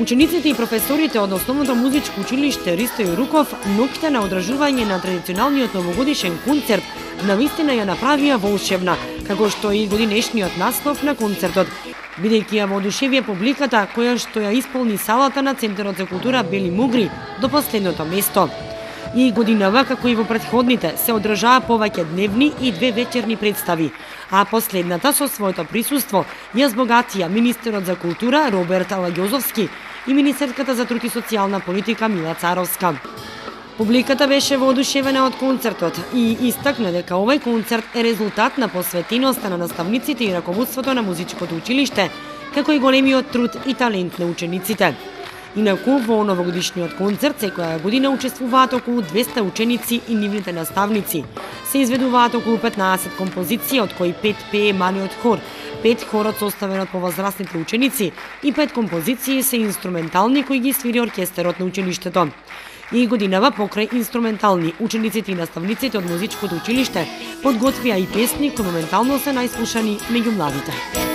Учениците и професорите од Основното музичко училиште Ристо Јоруков ноќта на одржување на традиционалниот новогодишен концерт навистина ја направија волшебна, како што и годинешниот наслов на концертот, бидејќи ја воодушевија публиката која што ја исполни салата на Центарот за култура Бели Мугри до последното место. И годинава, како и во претходните, се одржаа повеќе дневни и 2 вечерни представи, а последната со своето присуство ја збогатија министерот за култура Роберт Алагјозовски и министерката за труд и социјална политика Мила Царовска. Публиката беше воодушевена од концертот и истакна дека овој концерт е резултат на посветеноста на наставниците и раководството на музичкото училиште, како и големиот труд и талент на учениците. Инаку, во новогодишниот концерт секоја година учествуваат околу 200 ученици и нивните наставници. Се изведуваат околу 15 композиции, од кои 5 пее малиот хор, 5 хорот составен од повозрастните ученици и 5 композиции се инструментални кои ги свири оркестерот на училиштето. И годинава покрај инструментални, учениците и наставниците од музичкото училиште подготвија и песни кои моментално се најслушани меѓу младите.